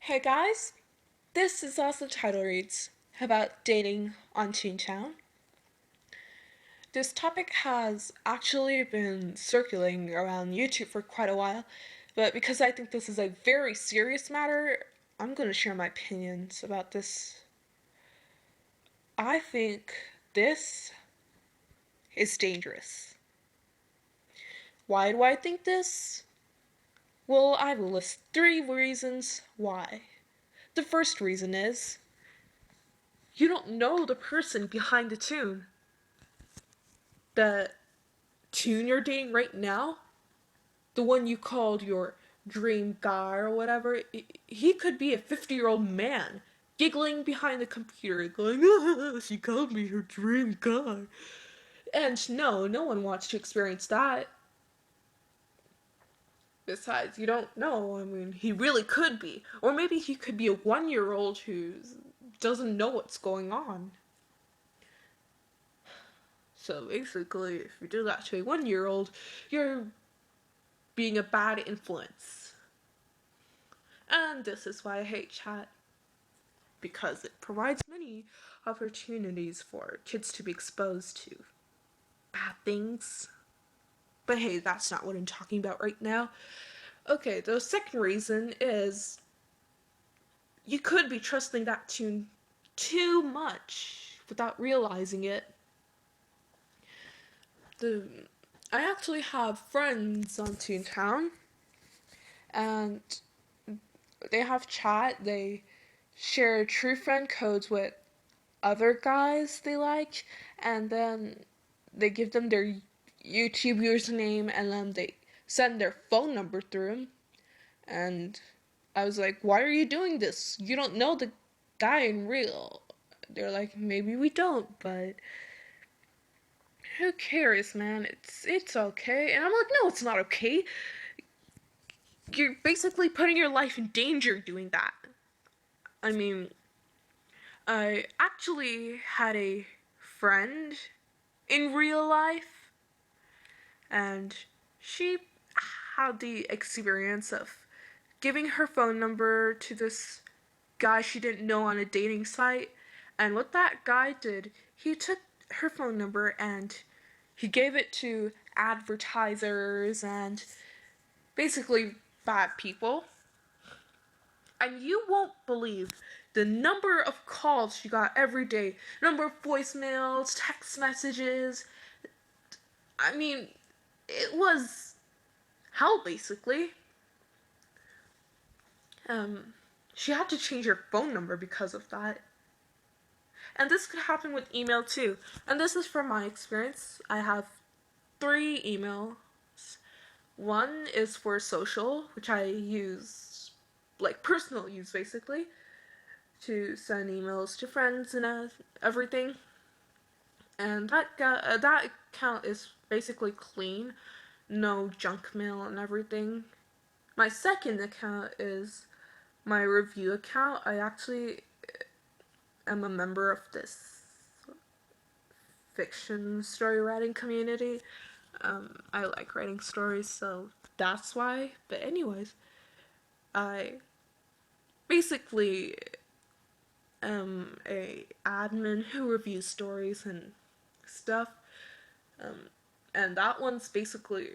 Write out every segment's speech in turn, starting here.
Hey guys, this is As the Title Reads about dating on Toontown. This topic has actually been circulating around YouTube for quite a while, but because I think this is a very serious matter, I'm going to share my opinions about this. I think this is dangerous. Why do I think this? Well, I will list 3 reasons why. The first reason is you don't know the person behind the tune. The tune you're dating right now, the one you called your dream guy or whatever, he could be a 50-year-old man giggling behind the computer, going, ah, she called me her dream guy. And no one wants to experience that. Besides, you don't know. I mean, he really could be. Or maybe he could be a 1-year-old who doesn't know what's going on. So basically, if you do that to a 1-year-old, you're being a bad influence. And this is why I hate chat. Because it provides many opportunities for kids to be exposed to bad things. But hey, that's not what I'm talking about right now. Okay, the second reason is you could be trusting that tune too much without realizing it. I actually have friends on Toontown, and they have chat. They share true friend codes with other guys they like, and then they give them their YouTube username, and then they send their phone number through them. And I was like, why are you doing this? You don't know the guy in real. They're like, maybe we don't, but who cares, man? It's okay. And I'm like, no, it's not okay. You're basically putting your life in danger doing that. I mean, I actually had a friend in real life, and she had the experience of giving her phone number to this guy she didn't know on a dating site. And what that guy did, he took her phone number and he gave it to advertisers and basically bad people. And you won't believe the number of calls she got every day, number of voicemails, text messages. I mean, it was hell, basically. She had to change her phone number because of that. And this could happen with email too. And this is from my experience. I have 3 emails. One is for social, which I use, like personal use basically, to send emails to friends and everything. And that account is basically clean, no junk mail and everything. My second account is my review account. I actually am a member of this fiction story writing community. I like writing stories, so that's why. But anyways, I basically am a admin who reviews stories and stuff. And that one's basically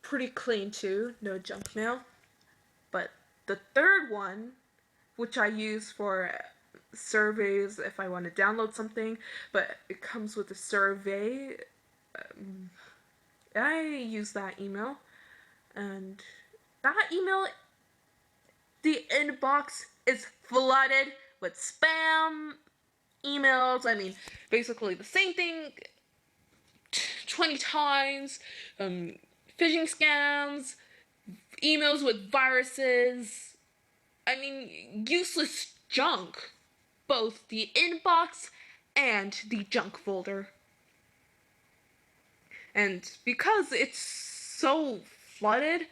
pretty clean too, no junk mail. But the third one, which I use for surveys if I want to download something, but it comes with a survey. I use that email, and that email, the inbox is flooded with spam emails. I mean, basically the same thing 20 times, phishing scams, emails with viruses. I mean, useless junk. Both the inbox and the junk folder. And because it's so flooded,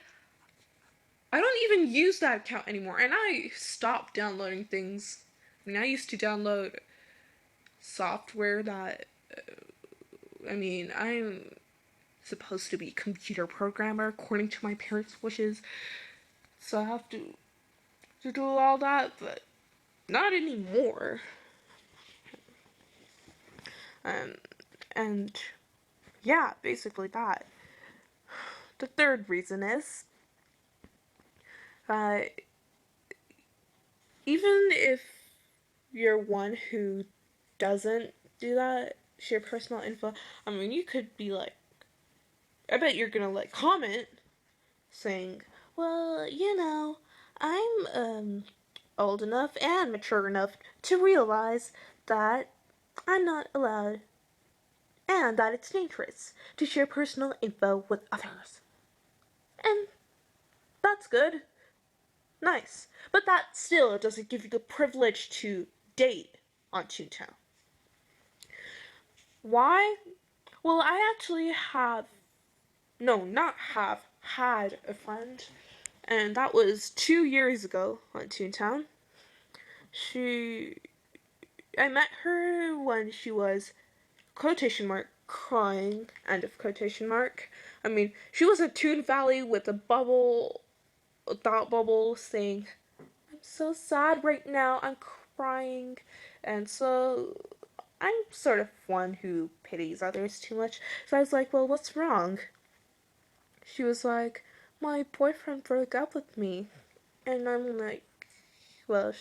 I don't even use that account anymore. And I stopped downloading things. I mean, I used to download software that, I'm supposed to be a computer programmer according to my parents' wishes. So I have to to do all that, but not anymore. Um, and yeah, basically that. The third reason is uh, even if you're one who doesn't do that, share personal info, I mean, you could be like, I bet you're gonna like comment saying, well, I'm old enough and mature enough to realize that I'm not allowed and that it's dangerous to share personal info with others. And that's good. Nice. But that still doesn't give you the privilege to date on Toontown. Why? Well, I actually had a friend, and that was 2 years ago on Toontown. I met her when she was, quotation mark, crying, end of quotation mark. I mean, she was a Toon Valley with a thought bubble saying, I'm so sad right now, I'm crying. And so I'm sort of one who pities others too much. So I was like, well, what's wrong? She was like, my boyfriend broke up with me. And I'm like, well,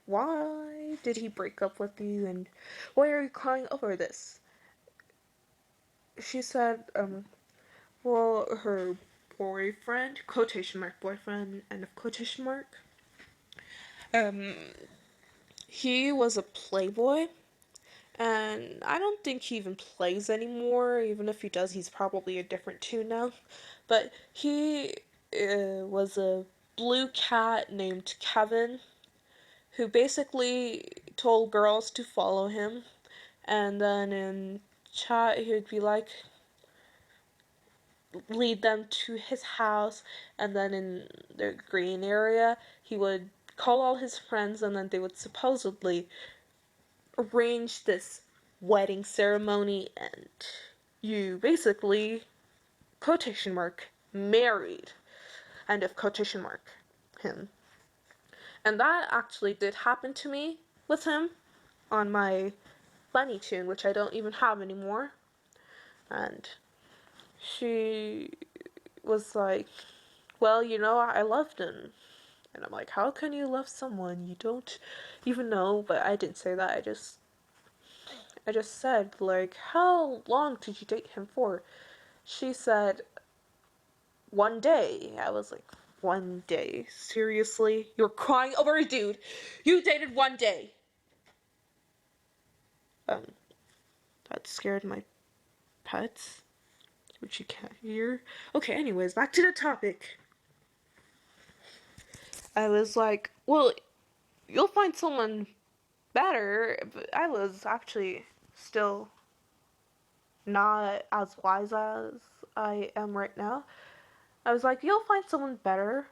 why did he break up with you? And why are you crying over this? She said, well, her boyfriend, quotation mark boyfriend, end of quotation mark, um, he was a playboy, and I don't think he even plays anymore. Even if he does, he's probably a different tune now. But he was a blue cat named Kevin, who basically told girls to follow him, and then in chat he would be like, lead them to his house, and then in the green area he would call all his friends, and then they would supposedly arrange this wedding ceremony, and you basically, quotation mark, married, end of quotation mark, him. And that actually did happen to me with him on my Bunny tune, which I don't even have anymore. And she was like, well, I loved him. And I'm like, how can you love someone you don't even know? But I didn't say that. I just said, like, how long did you date him for? She said, one day. I was like, one day? Seriously? You're crying over a dude you dated one day? That scared my pets, which you can't hear. Okay, anyways, back to the topic. I was like, well, you'll find someone better, but I was actually still not as wise as I am right now. I was like, you'll find someone better.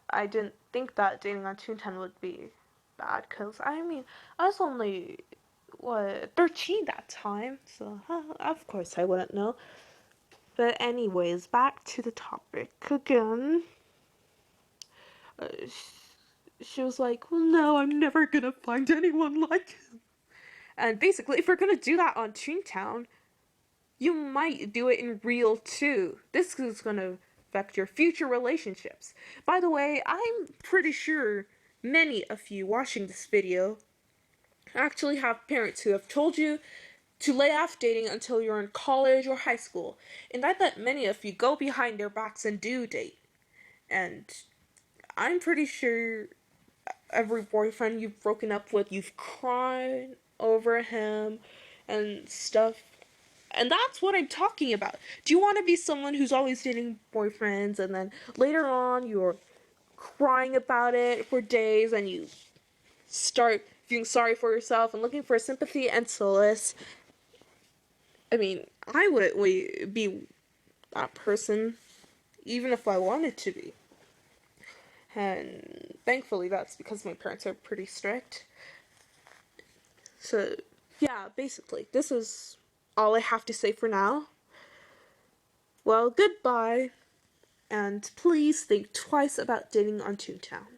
I didn't think that dating on Toontown would be bad, because, I mean, I was only, 13 that time, so of course I wouldn't know. But anyways, back to the topic again. Uh, she was like, well, no, I'm never gonna find anyone like him. And basically, if we're gonna do that on Toontown, you might do it in real too. This is gonna affect your future relationships. By the way, I'm pretty sure many of you watching this video actually have parents who have told you to lay off dating until you're in college or high school. And I bet many of you go behind their backs and do date. And I'm pretty sure every boyfriend you've broken up with, you've cried over him and stuff. And that's what I'm talking about. Do you want to be someone who's always dating boyfriends and then later on you're crying about it for days and you start feeling sorry for yourself and looking for sympathy and solace? I mean, I wouldn't be that person even if I wanted to be. And thankfully that's because my parents are pretty strict. So, yeah, basically, this is all I have to say for now. Well, goodbye, and please think twice about dating on Toontown.